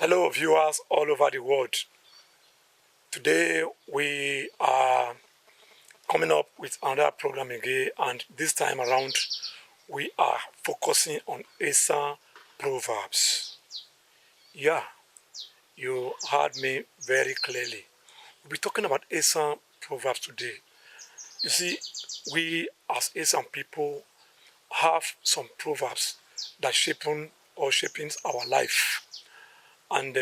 Hello, viewers all over the world. Today we are coming up with another program again, and this time around we are focusing on ESAN Proverbs. Yeah, you heard me very clearly. We'll be talking about ESAN Proverbs today. You see, we as ESAN people have some proverbs that shaping our life. And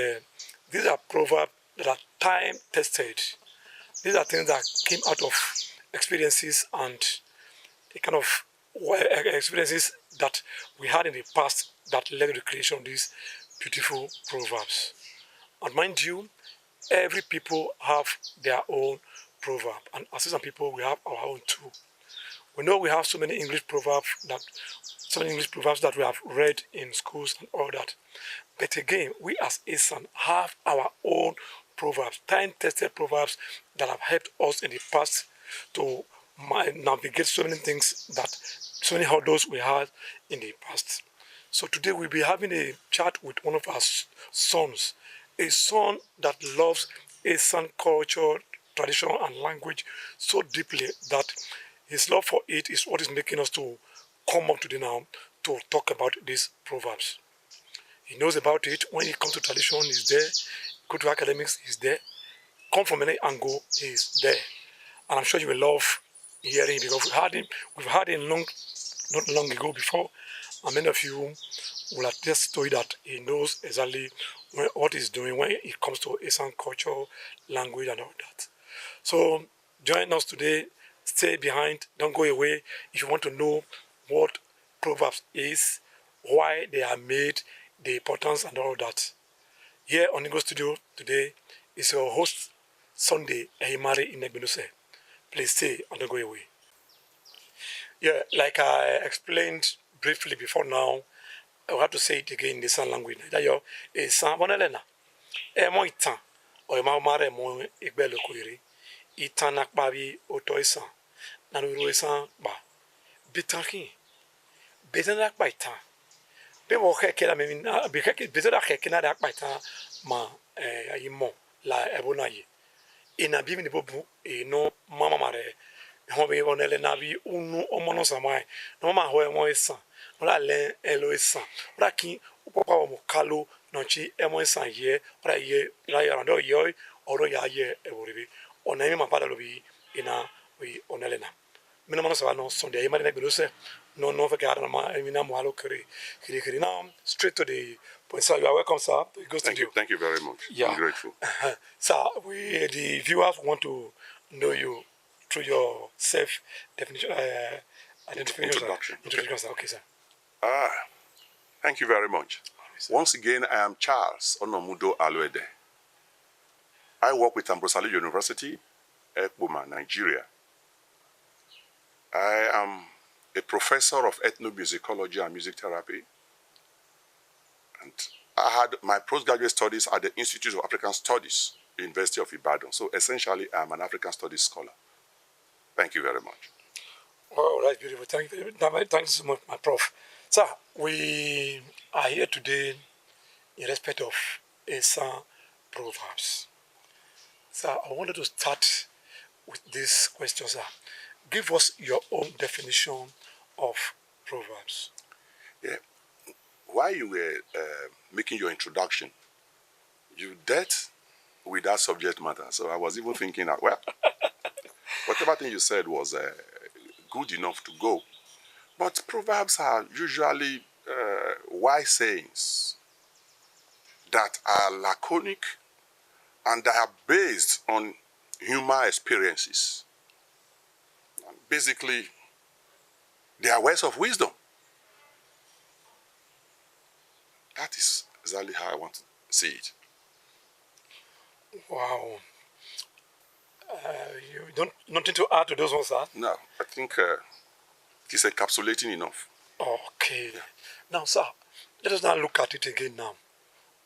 these are proverbs that are time tested. These are things that came out of experiences and the kind of experiences that we had in the past that led to the creation of these beautiful proverbs. And mind you, every people have their own proverb, and as some people we have our own too. We know we have so many English proverbs that we have read in schools and all that. But again, we as ESAN have our own proverbs, time-tested proverbs that have helped us in the past to navigate so many things so many hurdles we had in the past. So today we'll be having a chat with one of our sons, a son that loves ESAN culture, tradition, and language so deeply that his love for it is what is making us to come up today now to talk about these proverbs. He knows about it. When it comes to tradition, he's there. Go to academics, he's there. Come from any angle, he's there. And I'm sure you will love hearing him because we've had him not long ago before. And many of you will have just told that he knows exactly what he's doing when it comes to ESAN culture, language, and all that. So join us today. Stay behind. Don't go away. If you want to know what Proverbs is, why they are made, the importance and all that. Here on Ingo Studio today is your host, Sunday Ehimari Inegbinuse. Please stay and don't go away. Yeah, like I explained briefly before now, I will have to say it again in the San language. That yo ESAN bonelena. Mo itan o ma mare mo igbelo koire. Itan nakbabi oto ESAN. Nanu ESAN ba. Bitanki. Betan nakba itan. Be mo keke la memina be keke beto da keke na da akpata ma ayimo la ebona yi ina bi mi bobu no mama mare ho be onele na bi unu omono samai no ma ho emo ESAN no la len elo ESAN ora kin popa mo kalo no chi emo ESAN ye ora ye la ya ndo yo oro ya ye eboribi ona mi ma pada lo bi ina wi onele na mina mono sa no Sunday e ma na gbelo no forget now straight to the point. Sir, you are welcome, sir. Thank you very much. Yeah. I'm grateful. Sir, the viewers want to know you through your self-definition, Introduction. Sir. Okay, sir. Thank you very much. Once again, I am Charles Onomudo Aluede. I work with Ambrosali University, Ekboma, Nigeria. I am a professor of ethnomusicology and music therapy. And I had my postgraduate studies at the Institute of African Studies, University of Ibadan. So essentially, I'm an African Studies scholar. Thank you very much. Oh, that's beautiful. Thank you so much, my prof. Sir, we are here today in respect of ESAN Proverbs. Sir, I wanted to start with this question, sir. Give us your own definition of Proverbs. Yeah. While you were making your introduction, you dealt with that subject matter. So I was even thinking that, well, whatever thing you said was good enough to go. But Proverbs are usually wise sayings that are laconic and that are based on human experiences. And basically, they are words of wisdom. That is exactly how I want to see it. Wow. You don't nothing to add to those ones, sir? No, I think it is encapsulating enough. Okay. Yeah. Now, sir, let us now look at it again now.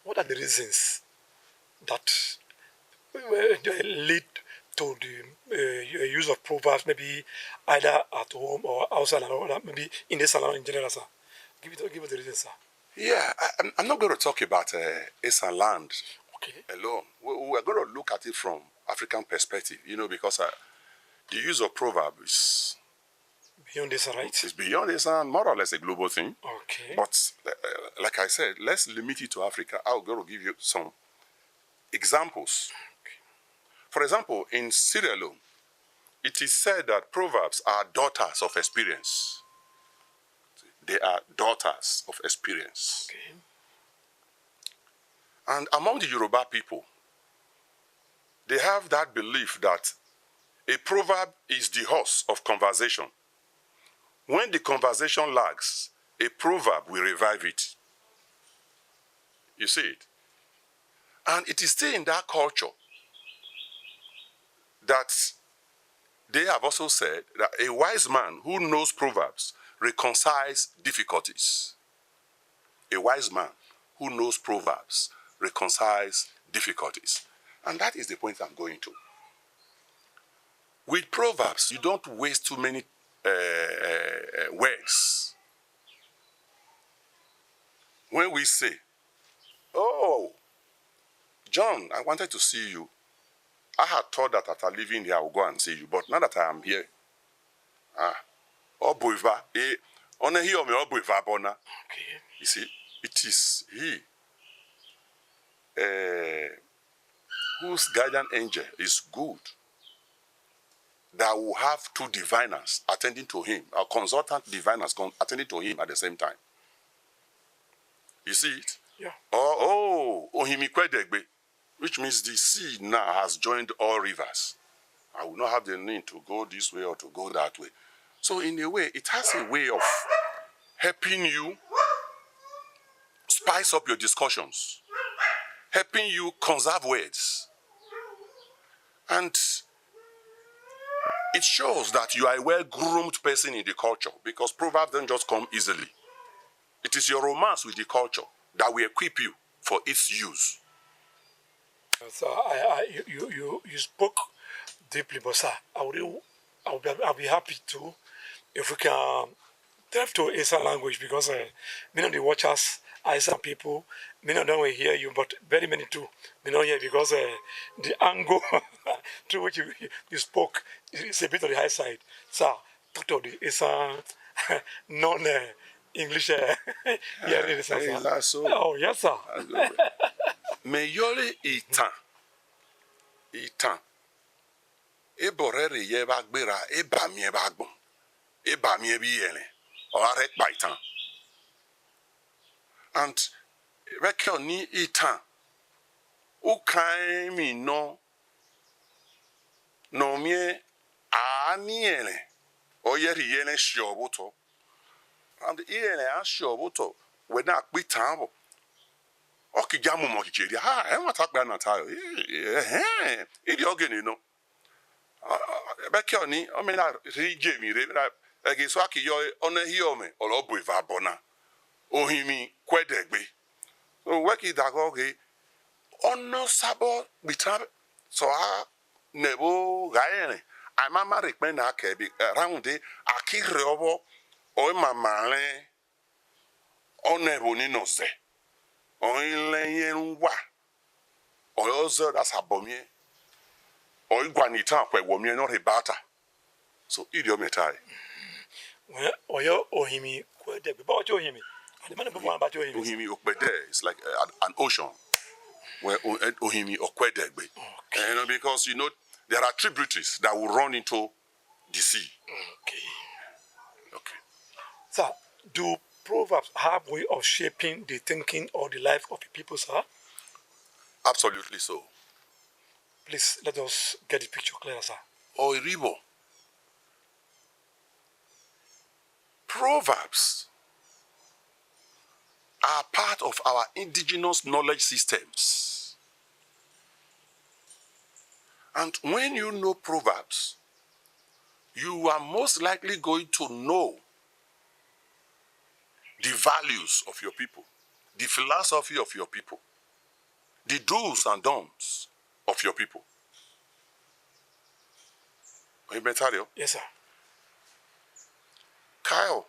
What are the reasons that lead to the use of proverbs, maybe either at home or outside, or maybe in the salon in general, sir? Give us the reasons, sir. Yeah, I'm not going to talk about ESAN land alone. We're going to look at it from African perspective, because the use of proverb is beyond this, right? It's beyond ESAN, more or less a global thing. Okay. But like I said, let's limit it to Africa. I'm going to give you some examples. Okay. For example, in Sierra Leone, it is said that proverbs are daughters of experience. They are daughters of experience. Okay. And among the Yoruba people, they have that belief that a proverb is the horse of conversation. When the conversation lags, a proverb will revive it. You see it? And it is still in that culture that they have also said that a wise man who knows proverbs reconciles difficulties. A wise man who knows proverbs reconciles difficulties. And that is the point I'm going to. With proverbs, you don't waste too many words. When we say, "Oh, John, I wanted to see you. I had thought that after leaving here I would go and see you, but now that I am here, Obuiva, bona." Okay. You see, it is he whose guardian angel is good that will have two diviners attending to him, or consultant diviners attending to him at the same time. You see it? Yeah. Ohimikwedegbe, which means the sea now has joined all rivers. I will not have the need to go this way or to go that way. So in a way, it has a way of helping you spice up your discussions, helping you conserve words. And it shows that you are a well-groomed person in the culture, because proverbs don't just come easily. It is your romance with the culture that will equip you for its use. So you spoke deeply, but sir, I'll be happy to if we can delve to ESAN language, because many of the watchers are ESAN people. Many of them will hear you, but very many too may not hear, because the angle through which you spoke is a bit on the high side. Sir, talk to the ESAN non-English hearing. Is that so? Oh, yes, sir. Meyole itan. Eborere ye bagbera, ebamie bagbon. Ebamie biyele. Orarek baitan. And rekyo ni itan. Ukain mi no mie aniele. Oyeri yele shobuto. And yele a shobuto. Wena bitan. Okijamu mokijeri. Enwatakba na tayo. Idi ogene no. Bekyo ni omena rije mi re egiso akiyo onehiome olobu ivabona. Ohimi kwedegbe. So weki dagoge ono sabo bitab so a nebo gaene. Amama rekmen na kebi rounde akire obo o mamale onebo ni noze. Oilen wa. Oyozo das abomie. Oigwanita kwe womie no rebata. So idiom etai. Oyo ohimi kwedegbe. But ohimi. Ohimi okbede is like an ocean where ohimi okwedegbe. Okay. Because there are tributaries that will run into the sea. Okay. Sir, do proverbs have a way of shaping the thinking or the life of the people, sir? Absolutely so. Please let us get the picture clearer, sir. Oiribo. Proverbs are part of our indigenous knowledge systems. And when you know proverbs, you are most likely going to know the values of your people, the philosophy of your people, the do's and don'ts of your people. Yes, sir. Kyle,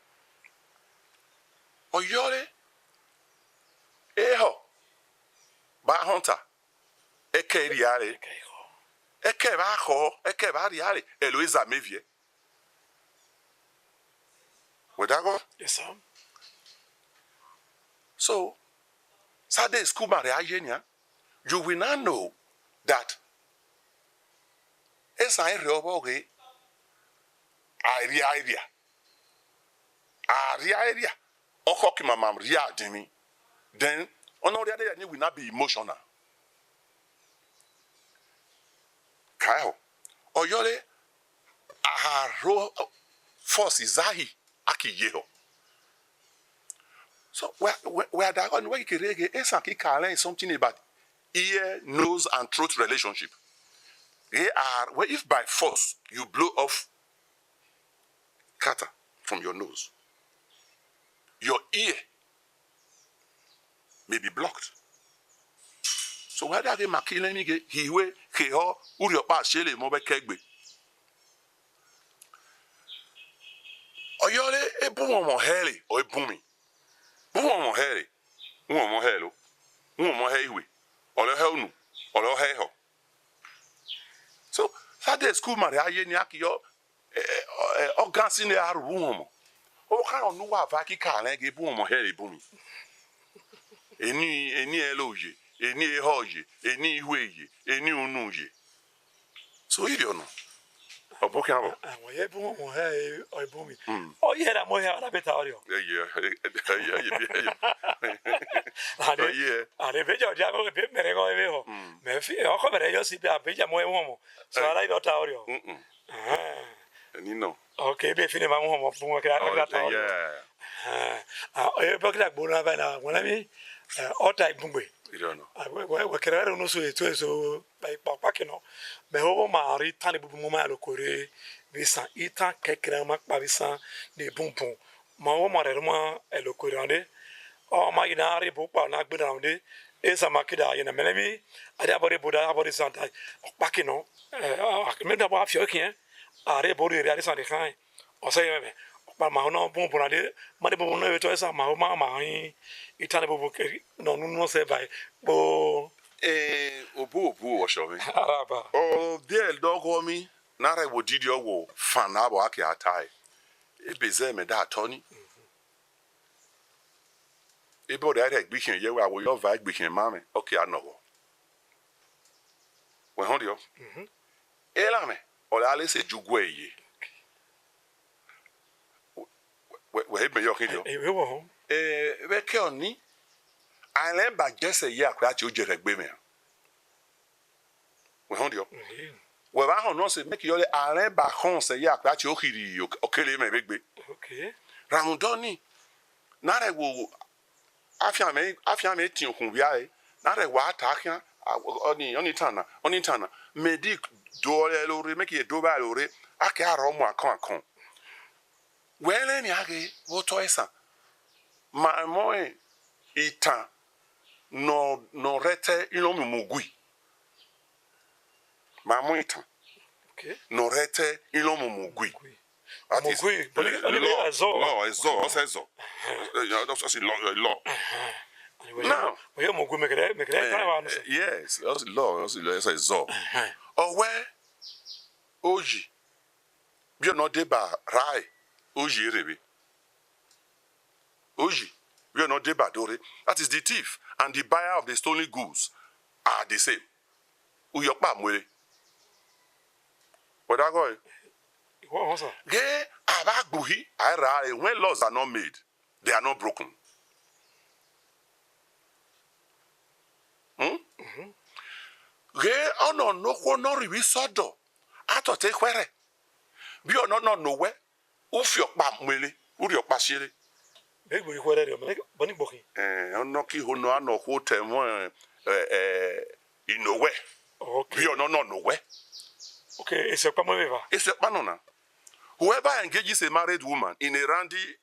Oyole Eho. Ba hunter. Eke riare. Eke ba ho. Eke ba riare. Eloisa mevie. Would that go? Yes, sir. So, Saturday school Maria, you will not know that ESAN reoboge area. Okoki mamam ria dimi. Then on the other day will not be emotional. Kyle. Oyole aharo force izahi aki yeho. So where that on where you can ESAN ki something about ear, nose, and throat relationship. They are where if by force you blow off cutter from your nose, your ear may be blocked. So where that game killing he we he ho uri opa shele mo be kegbe. Oyole ebu mo hele o ebu mi. Bu mo hele. Mo helo. Mo heiwe. Olo helnu. Olo heho. So Saturday school mari aye ni akiyo organsi ne aru mo. O kan onu wa va ki ka len ge bu mo hele ebu mi. Eni eloje, eni ehoje, eni ihweje, eni unuje. So you don't know. Oboke abo. Ye bu mo he o bu mi. O ye na mo he na beta audio. Yeah. Ale beja dia go be mere go be ho. Me fi o ko mere yo si be beja mo e mo. So ala beta audio. Eni no. Okay, be fini ma mo bu mo kra audio. E be kra gbo na ba na wona mi all type bungbe. You don't know. We kra no so eto so by papa ke no. Me ho ma ri tan bu mo ma lo kore bi san itan kekra ma pa bi san de bumpun. Ma ho ma re mo e lo kore ande. O ma ina ri bu pa na gbe na ande. E sa ma kida ina melemi ade abore boda abore santa. Pa ke no. Me da ba afio ke are bori re san de kan. O se me pa ma no bumpun ade ma de bu no e to sa ma ma itan bu no se vai bo Obu o show me. araba. Oh, there dog me. Nara wo didi wo fan abo aki atai. E beze me da Tony. E bo da re gbikin ye wa wo yo va gbikin ma me. Okay, I know. We hon dio. E la me. O la le se jugwe ye. We be yo kin dio. E we wo. We ke oni. Alen ba jese ye akwa ti o jere gbe me. We hon dio. We ba hon no se make yo le alen ba hon se ye akwa ti o khiri o kele me begbe. Okay. Ramudoni na re wo afia me tin okun bia e na re wa ta kan oni tana medic do le lori make e do ba lori aka aro mu akon wele ni age wo to esa ma mo itan no rete ino mumugui ma mo itan Okay. no rete ino mumugui. That is law. That's law. Now, yes, that's law. That's law. Or where Oji, you're not deba Rai, Oji Rebe. Oji, you're not deba Dore. That is the thief and the buyer of the stolen goods are the same. Uyokpa mwere. What I go? Yeah, abagbuhi, when laws are not made, they are not broken. No ribi sodo. Ato te kwere. Bi ono no nowhere. Ufi okpa mwele, uri okpa shire. Begbo ikwere re, boni gbokin. Ono ki hono ano hote mo inowe. Okay. Bi ono no nowhere. Okay, it's a pamova. It's a panona. Whoever engages a married woman in randy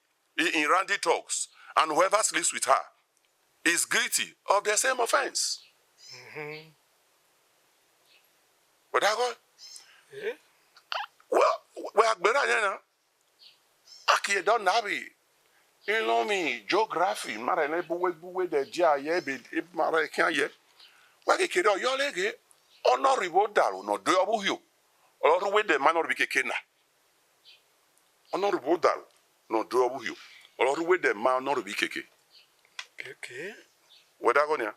talks, and whoever sleeps with her is guilty of the same offense. But I go, well, we are better, Aki don't have it. You know me, geography, mara ne buwe de dia ye be mara kan ye. Wa ke kere yo lege honorable daru no do obu hio. Olo we de manor bi keke na. Honorable daru no do obu hio. Olo we de manor bi keke. Okay. Weda go nia.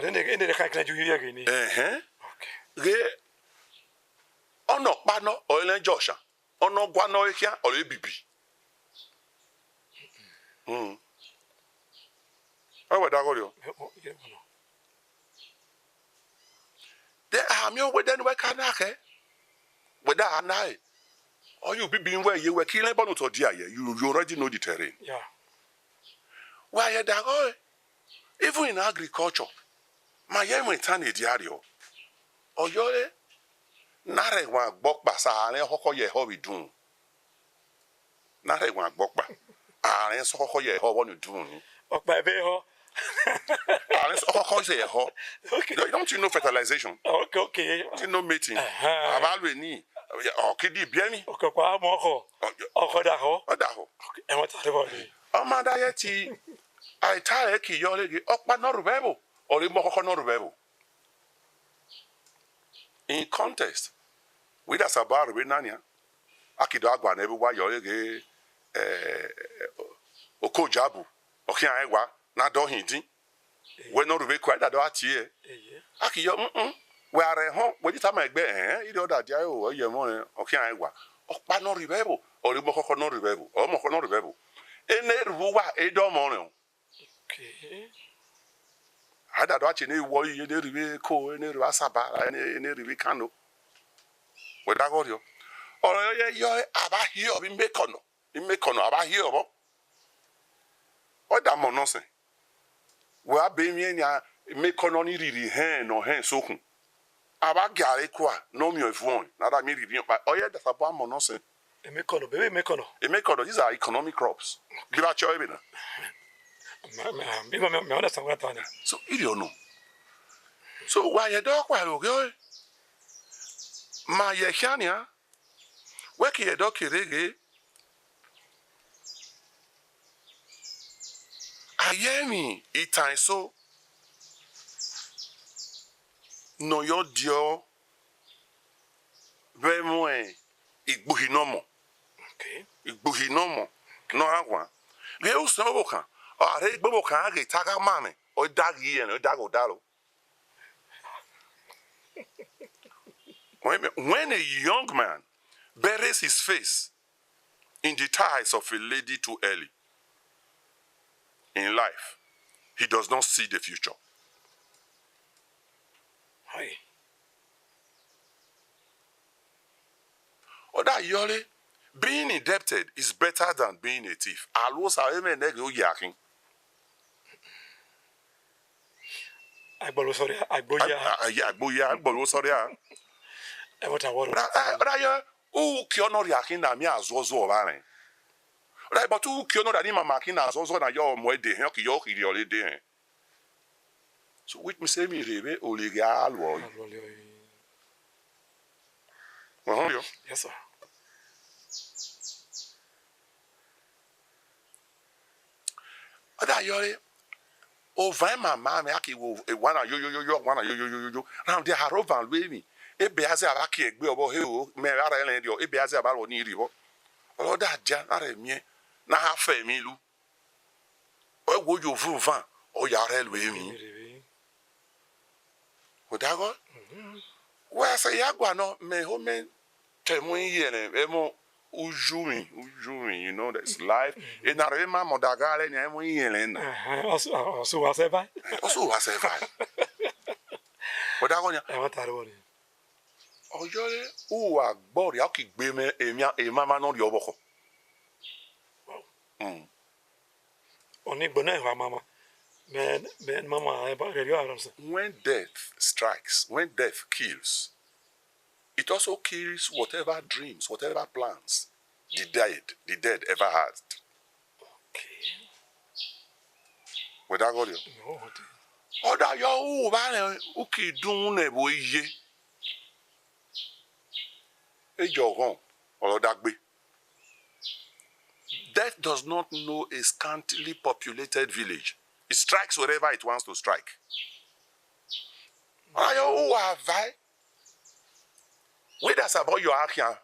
Ene de kan kan ju ye ge ni. Okay. Okay. Ge ono pa no o ile josha. Ono gwa no ekia o le bibi. Weda go yo. De ami o weda ni we kana ke. Weda anai. Or you be being where you were killing about to dear, you already know the terrain. Yeah. Why you that even in agriculture, my young man turn a diario. Or you're not a one book basa and a hoko ye hobby doom. Not a one book back. And so hoko ye ho what you doing. Oh, by beho. And so hoko say a ho. Okay. Don't you know fertilization? Okay. Don't you know mating? About we need. Oh, kidi bieni. Okay, kwa moko. Oh, da ho. Da ho. E mo tare bo ni. Amanda yeti. I tell ki yolegi okpa no rubebo or mo hoko no rubebo. In context, we that's about we nanya. Akido agwa na ebuwa yolegi okojabu. Okia ewa na do hindin. We no rube kwa da do atie. Akiyo we are home we just am egbe iri oda dia o ye mo okia ewa. Okpa no rubebo or mo hoko no rubebo. O mo hoko no rubebo. Ene ruwa edo mo no. Okay. Ada do achi na iwo iye de riwe ko ene riwa saba ene riwe kano. We da go yo. Oro ye yo aba hio bi mekono. Bi mekono aba hio bo. O da mo no se. We abe mi nya mekono ni riri hen no hen sokun. Aba gare kwa no mi ofuon. Na da mi riri pa. O ye da sabo mo no se. E mekono, bebe mekono. E mekono these are economic crops. Give a choy be na. Me understand what I'm. So you don't know. So why you dog why you ma ye chania we ki ye dog kirege ayemi itan so no yo dio ve mo igbuhinomo. Okay. Igbuhinomo no agwa ge o so bokan are igbo kan age taka mame o dagi en o dago dalo. When a young man buries his face in the thighs of a lady too early in life, he does not see the future. Hi. Oda yole, being indebted is better than being a thief. Alwosa eme nege o yakin. Agbolo sorry, agboya. Agboya, agbolo sorry. E what I want. Oda yo, u ki ono yakin na mi azozo obare. Oda but u ki ono da ni mama kin na azozo na yo mo de hen ki yo ki yo le de hen. So which me say mi rebe o le ga alwo. Yo. Yes sir. Oda yole over mama me aki wo wana yo wana yo now they are over me e be aze abaki egbe obo he o me ara ele dio e be aze abalo ni ribo oda dia ara mi na ha fa mi lu o wo yo vuvan o ya re lu mi o da go wa se ya gwa no me ho me temu yele e mo ujumi you know that's life e na re ma modagale ni e mo yele na Also was ever. also was ever o da go nya E what I want. oyole u agbori a ki gbe me emi mama no ri oboko. Oni gbona e wa mama. Men mama e ba re yo aram se. When death strikes, when death kills, it also kills whatever dreams, whatever plans the dead ever had. Okay. With that audio. No. Oda yo u ba le u ki dun na bo iye. E jogon olo dagbe. Death does not know a scantily populated village. It strikes wherever it wants to strike. Wait, that's about your action.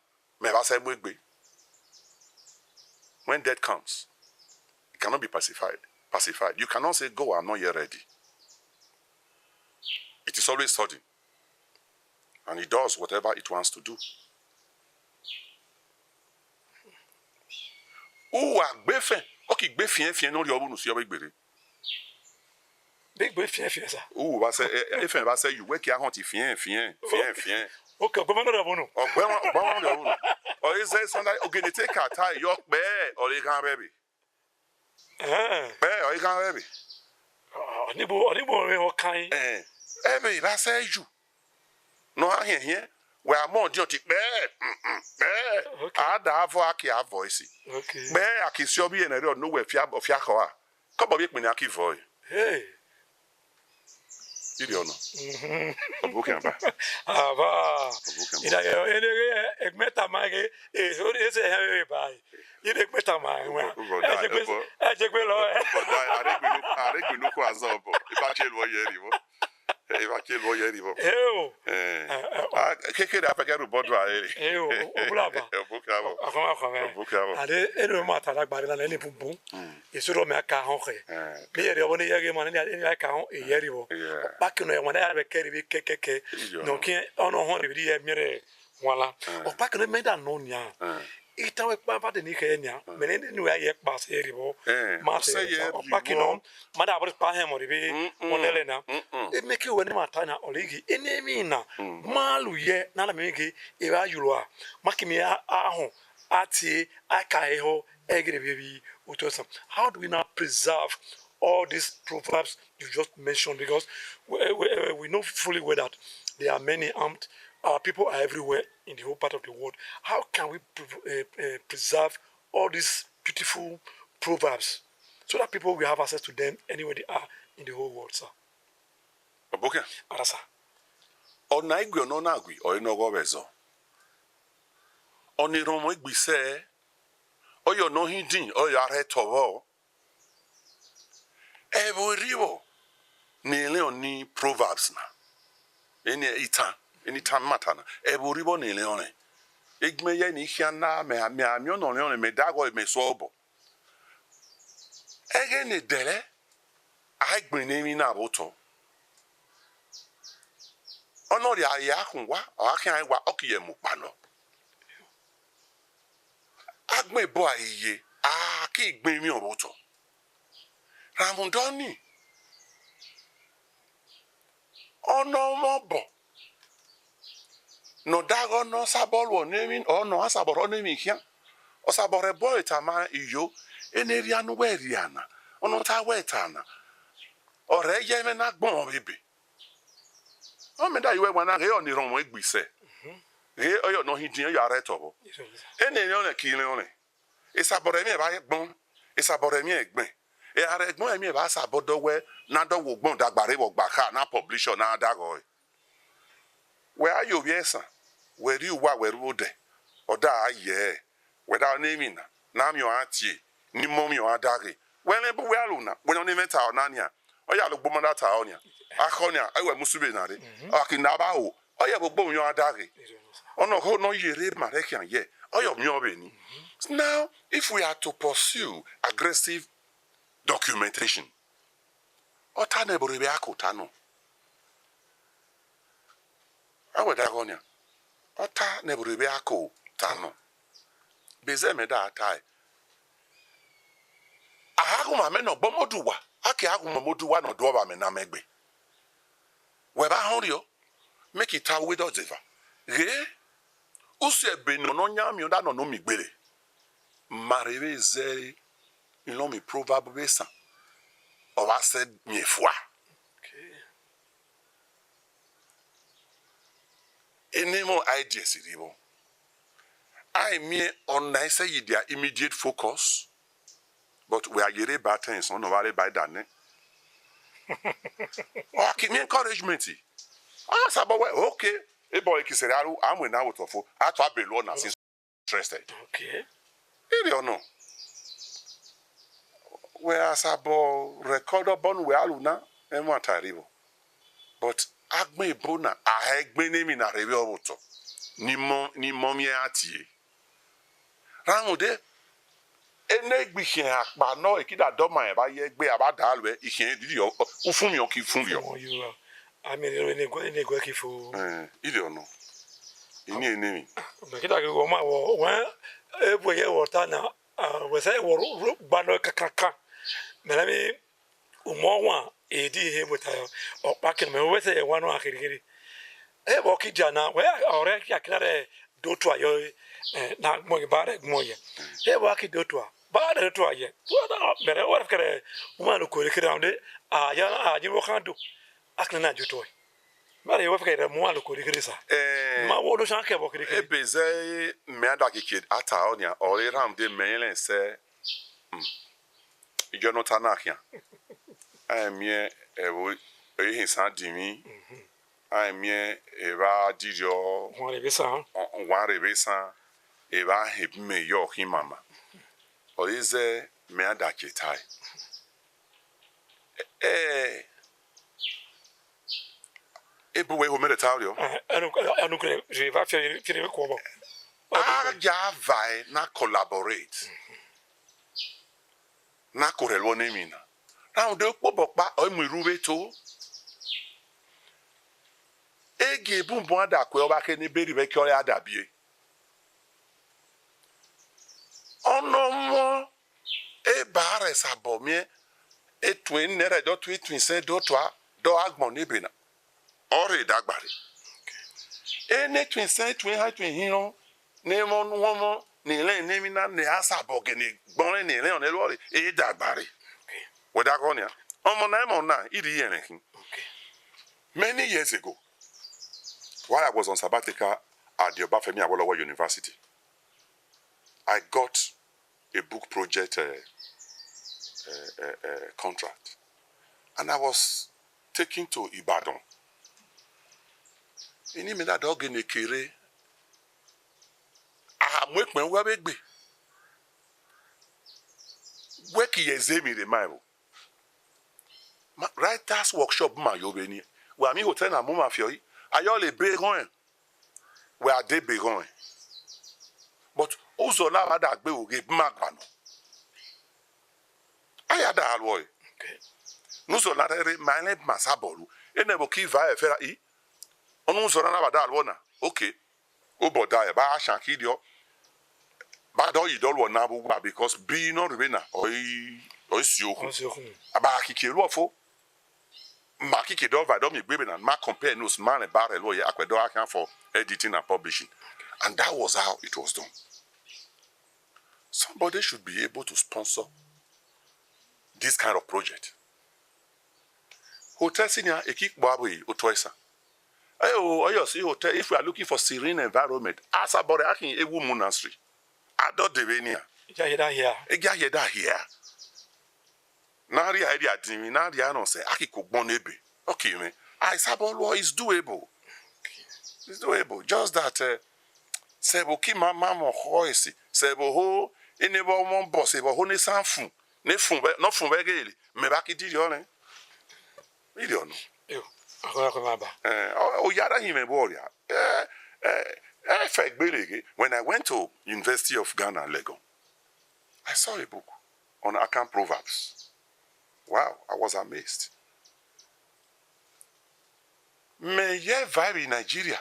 When death comes, it cannot be pacified. You cannot say, go, I'm not yet ready. It is always sudden. And it does whatever it wants to do. Big boy, fien, sir. If I say you wake your hunt, fien. Okay, go on. Or is there somebody okay? They take a tie, your bear, or you can't baby. Bear, or you can't baby. Onibo, kind. Baby, I say you. No, I hear. We are more duty. Bear. I have a voice. Okay. Bear, I kiss your be and I don't know where Fiab of Yakoa. Come up with me, Naki voice. Hey. You don't know. I'm booking about. Ik met dat maar is hoe is het heel bij. Je met dat maar. Ik ben lo. Ik ben ook wel zo. Ik ben chill wat je keke da peke rubodo aye. Oblaba. Ade eno mata la gbare la le bubun. Isoro me aka hon ke. Bi ere woni yege man ni aka hon e yeri wo. Back no e wona ya be keri bi keke. No kin ono hon bi e mere wala. O back no me da no nya. Ita we pa de ni ke nya. Me ni we ye pa se yeri wo. Ma se o back no ma da bro pa he mo bi wonele na. E make we ni mata na oligi enemi na. Malu ye na na me ke e ba yulo a. Makimi ahon ati akaeho egrebebi utosam. How do we now preserve all these proverbs you just mentioned? Because we know fully well that there are many armed people are everywhere in the whole part of the world. How can we preserve all these beautiful proverbs so that people will have access to them anywhere they are in the whole world, sir? Okay. Arasa. Onaigwe no nagwi oinogo bezo. Oniromo igbise oyo no hidin oyo aretowo eboriwo nile oni proverbs na eni itan matana eboriwo nile oni igmeye ni hiana me amio no le oni me dago me sobo ege ne dele agbin ni na boto onori aya kunwa akan wa okiye mu pano agbe bo aye ki igbe mi oboto ramundoni onomobo no dago no sabolo nemi ono asaboro nemi hia osabore boy tama iyo eneri anu weriana ono ta wetana ore ye me na gbon bebe o me da iwe wana re oni ron mo egbise oyo no hidin yo aretobo eneri ona kile ona isabore mi ba gbon isabore mi egben e are egbon mi ba sabodo we na do wo gbon dagbare wo gbaka na publisher na dago we ayo bi ESAN we ri wa we ru de oda aye we da name na mi o atie ni mo mi o adare we le bu we aluna we no ni meta onania oya lo gbomo data onia akonia ewe musube na re akina ba o oya gbogbo yo adare ono ho no yere marekian ye oyo mi obeni. Now, if we are to pursue aggressive documentation, otane boribe akotano. Awe dagonia. Ota ne boribe akotano. Beze me da atai. Ahagu mame no bomoduwa. Aki agu momoduwa no doba me na megbe. Weba honrio make it out with us. Re usie beno no nyami onda no migbere. Mareve zeri ilo mi proverbe besa o va se mi foi. Any more ideas ribo I mean on I say their immediate focus but we are yere battens on over by that ne o give me encouragement sabo okay e boy kisere aru am we now to fo ato abelo na interested Okay. you don't know. whereas abo record upon we aluna and what terrible. But agme bona a egbe name in a review auto. Ni mommy ati. Ramude ene gbihin akpa no ekida doma e ba ye gbe abada alwe ihin didi o fun mi o ki fun yo. I mean any go kifu. Ile ono. Ini enemi. Makita go ma wo wan e boye water na we say wo gbalo kakaka. Melami umo wan e di he botayo. O pakin me we say one wan kirikiri. E bo ki jana we ore ki akare do to ayo na mo bare mo ye. E bo ki do to ba de to aye. Wo mere wo kare uma no ko kirikiri ande ya ji wo kan do. Akna ju to. Mari wo kare mo alo ko kirikiri sa. Ma wo do shan ke bo kirikiri. E beze me ada ki ata onia ore ram de melen se ijo no tanakia. Amie ewo ehin san dimi. Amie eba dijo Won le besa eba heb me yo ki mama. Oize me ada ki tai. Ebu we ho me retaurio. Anu kre je va faire ko bo. Ja vai na collaborate. Na korelwo nemina. Na de kpobokpa o mu irube to. Ege bumbu ada kwe oba ke ni beri be ki ore adabie. Onomo e bare sabomie e twin nere do twin se do twa do agbon ni bina. Ore dagbare. Ene twin se twin ha twin hino ne mo womo ni le nemina ne asabo ke ni gbon ni le on elore e dagbare. We da konia. Omo na mo na iri yen hin. Many years ago, while I was on sabbatical at the Obafemi Awolowo University, I got a book project contract, and I was taken to Ibadan. Ini me da dog in ekere. Mwek men we begbe. Weki yezemi de maibo. Writers workshop ma yobeni. We ami hotel na mo ma fioi. Ayo le begon. We are de begon. But ozo la ba da gbe oge magba no. Aya da alwoy. Okay. Nuzo la re mane masabolu. Ene bo ki va e fera I. Onu zo na ba da alwona. Okay. O boda e ba shanki dio. Ba do idol na bu because be no rena oi sioku. Aba kikelu ofo. Ma kike do va do mi gbebe na ma compare news man e bare lo ye akwedo akan for editing and publishing. And that was how it was done. Somebody should be able to sponsor this kind of project. Hotel senior ekik boabu otoisa. Ayo see hotel if we are looking for serene environment. Asabore akin ewu monastery. Ado devenia. Ja here. Eja yeda here. Nari idea dimi nari ano say akiko gbon ebe. Okay man. I sabolo is doable. It's doable. Just that sebo ki mama mo hoisi sebo ho enebo mo boss sebo ho ne sanfun ne fun be no fun be gele me ba ki diri ole. Million. Yo. Akora ko maba. O yara him boria. When I went to University of Ghana, Legon, I saw a book on account Proverbs. Wow, I was amazed. May ye vibe in Nigeria.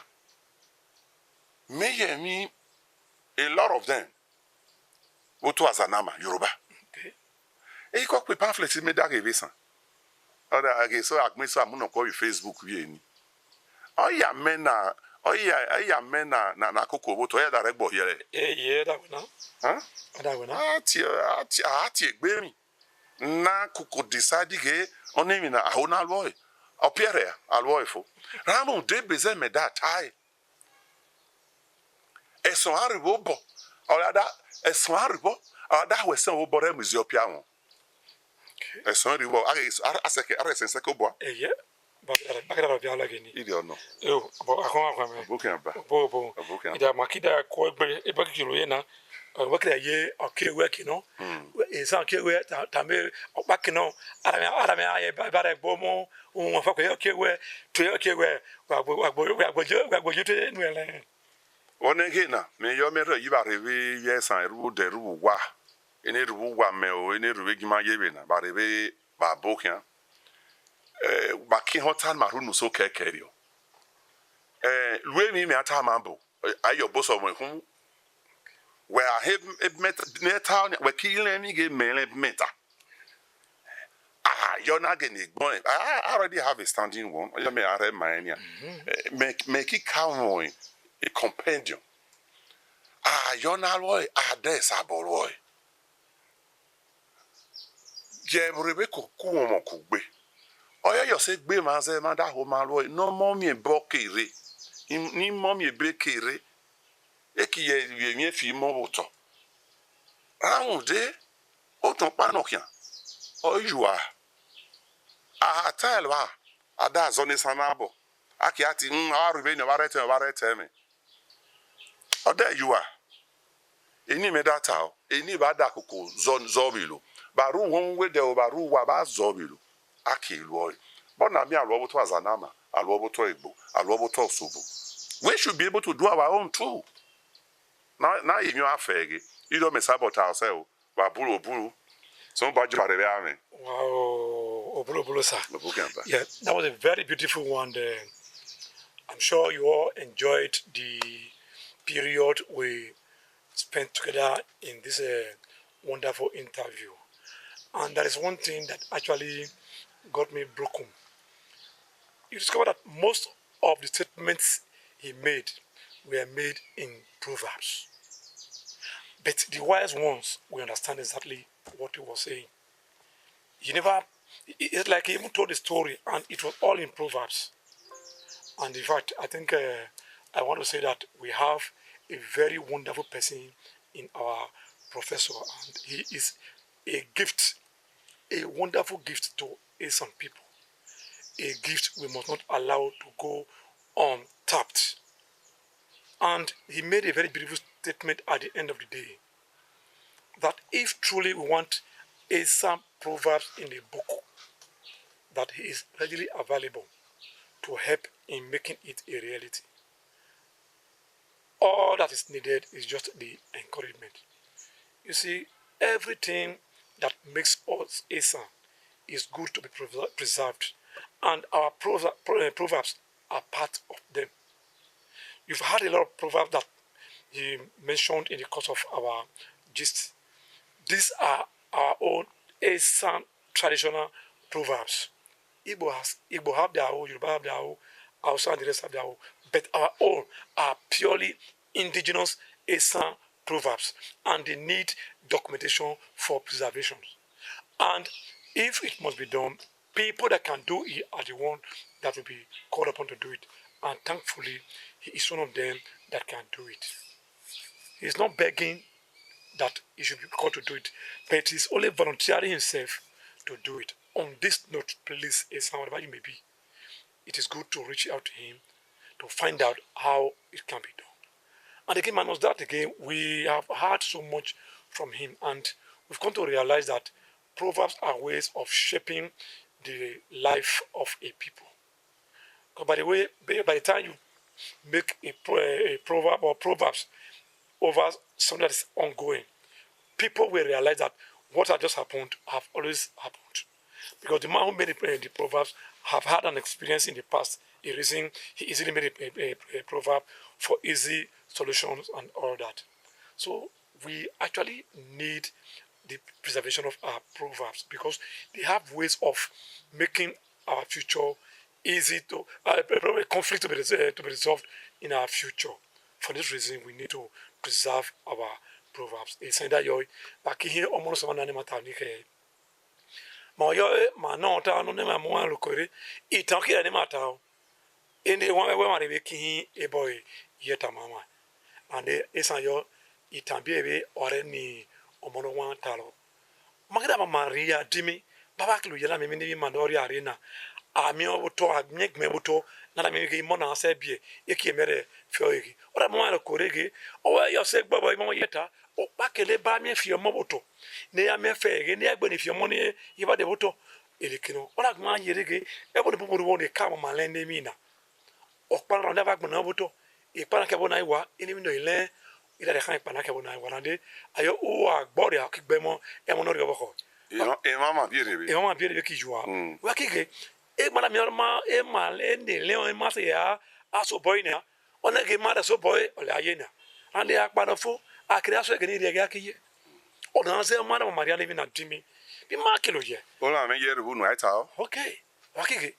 May ye me a lot of them go to Azanama, Yoruba. Okay. E ko pe pamphlet me da ge besan. Oda age so agme so amuno ko Facebook wi eni. Oya mena Oya mena na koko bo to ya da regbo here. Yeah, that one. Huh? That one. Ati egbe mi. Na koko decide ge onemi na ahona alwoy. Opiere alwoy fo. Ramu de beze me da tai. Eson aribo bo. Oda eson aribo. Oda we sen wo bore mu Ethiopia won. Okay. Eson aribo aseke aresen ko bo. Yeah. Bakara bia lageni. Idi ono. Yo, bo akon me. Boken ba. Bo. Ida makida ko egbe e bakiro ye na work there ye okay work you know is okay we tambe back no arame aye bare bomo won fa ko okay we to okay we agbojo to nwele one again na me yo me yi ba rewe ESAN ru de ru wa ene ru wa me o ene ru gima yebe na ba rewe ba bokia ba ki hotan maru no so kekerio luemi me ata mambo ayo boso mo hu where I have met town we killing me get mail meta you're not getting it going. I already have a standing one. You may have mine. Make it count a compendium. You're not boy. There's a boy. Jebrebe kumo kugbe. Oya you say be man say man that home boy. No mommy bokere. Ni mommy bekere. Eki ye fi mo boto. Aunde oton panokian. You are. Tell wa ada zone sanabo aki ati arube ni warete me there you are eni me data o eni ba da koko zobilo baru won we de baru wa ba zobilo aki lo but na me alo to azanama alo to egbo alo to sobo we should be able to do our own too now you afege you don't mess about ourselves ba buru so ba jare be ame wow obolo sir yeah that was a very beautiful one there. I'm sure you all enjoyed the period we spent together in this wonderful interview. And there is one thing that actually got me broken. You discover that most of the statements he made were made in Proverbs. But the wise ones will understand exactly what he was saying. It's like he even told the story and it was all in Proverbs. And in fact, I think I want to say that we have a very wonderful person in our professor, and he is a gift, a wonderful gift to ESAN people, a gift we must not allow to go untapped. And he made a very beautiful statement at the end of the day, that if truly we want ESAN Proverbs in a book, that he is readily available to help in making it a reality. All that is needed is just the encouragement. You see, everything that makes us ESAN is good to be preserved, and our proverbs are part of them. You've had a lot of proverbs that he mentioned in the course of our gist. These are our own ESAN traditional proverbs. Igbo have their own, Yoruba have their own, Hausa and the rest have their own. But our own are purely indigenous ESAN proverbs, and they need documentation for preservation. And if it must be done, people that can do it are the one that will be called upon to do it. And thankfully, he is one of them that can do it. He's not begging that he should be called to do it, but he's only volunteering himself to do it. On this note, please, ESAN, whatever you may be, it is good to reach out to him to find out how it can be done. And again, minus that again, we have heard so much from him, and we've come to realize that proverbs are ways of shaping the life of a people. Because by the time you make a proverb or proverbs over something that is ongoing, people will realize that what had just happened have always happened. Because the man who made the proverbs have had an experience in the past. He easily made a proverb for easy solutions and all that. So we actually need the preservation of our proverbs because they have ways of making our future easy to conflict to be resolved in our future. For this reason, we need to preserve our proverbs. It's that you back here almost one animal. Ma yo ma no ta no ne ma mo an lokore itan ki ni ma ta o ene won we ma re ki e boy yeta mama and ESAN yo itan bi ebe ore ni omono wan ta lo magida ma maria dimi baba kilo yela me ni ma do ri arena ami obuto agmek me buto na na me ki mo na se bie e ki mere fio yi ora mo an lokore ge o we yo se gbabo mo yeta o pa ke le ba mi fi mo boto ne ya me fe ge ne ya gbe ni fi mo ni yi ba de boto ele kino ona ma yere ge e bo de bo bo de ka ma le ne mi na o pa ro na ba gbe na boto e pa na ke bo na iwa ini mi no ile ila de kan pa na ke bo na iwa na de ayo o agbo re akigbe mo e mo no re bo ko e mama bien e mama bien de ki joa wa ki ge e ma la mi ma e ma le ne le o ma se ya aso boy ne ona ge ma da so boy o le ayena ande akpa no fo akira so ge ni re ge akiye ona se ma na maria le bi na dimi bi ma kilo ye ola me yere bu no ai ta okay wa ki ge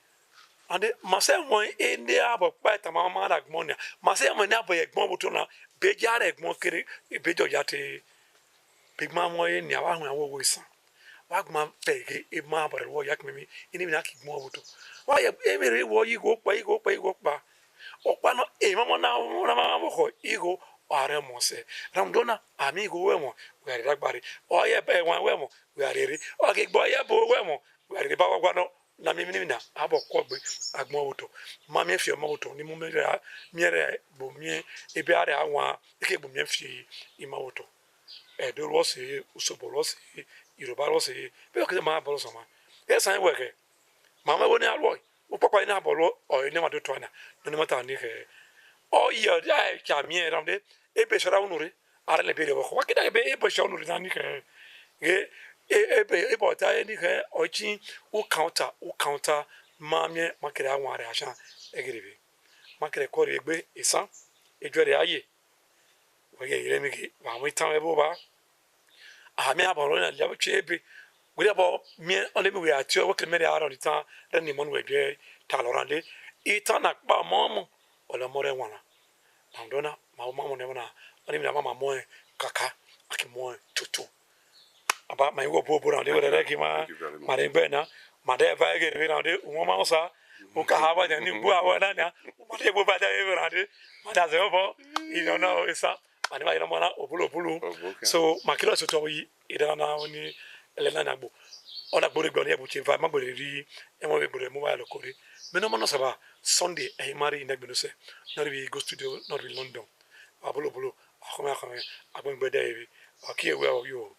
ande ma se mo e ndi abo pa ta ma ma da gbon ne ma se mo ni abo ye gbon buto na be jare gbon kere be jo ya te big man mo e ni awa hu awo wo isan wa gma pege e ma bare wo yak memi ini mi na ki gbon buto wa ye e mere wo yi go pa o pa no e mo na ma mo ko igo are mo se ramdona amigo we mo we are dagbari o ye be wan we mo we are re o ke gbo ye bo we mo we are ba gwa no na mi na abo ko gbe agbon buto ma mi fi mo buto ni mo mere bo mi e be are awan e ke bo mi fi i ma buto e do ro se usobo ro se Yoruba ro se be o ke ma bo so ma e san we ke ma me wo ni alo o papa ni abolo o ni ma do to na ni ma ta ni ke o yo ja cha mi ramde e be shara unure ara le be le ko wakida be e be shara unure na ni ke e bo ta ni ke o chi u counter ma mi ma kere awon ara asha e gere ma kere ko re gbe isan e jore aye we ge ire mi ki wa mo tan e bo ba a mi abolo na le che be we abo mi on le we ati o we kere me ara ni tan re ni mo no we je ta lorande i tan na pa mo o le mo re wana andona mama ne na oni mi mama mo kaka aki mo tutu aba mai wo bo na de re ki ma re be na ma de va ge re na de wo ma sa o ka ha ba de ni bu awa na na ma de bo ba de re na de ma da ze bo you don't know isa ani ma ira mo na obulu so ma kilo so to yi ira na oni ele na gbo ona gbo re gbo ni e bu che va ma gbo re ri e mo be gbo re mo ba lo ko re me no mo no sa ba Sunday e mari ina gbo no se na we go studio not in London abolo akome agbon gbede ebi aki ewe o yo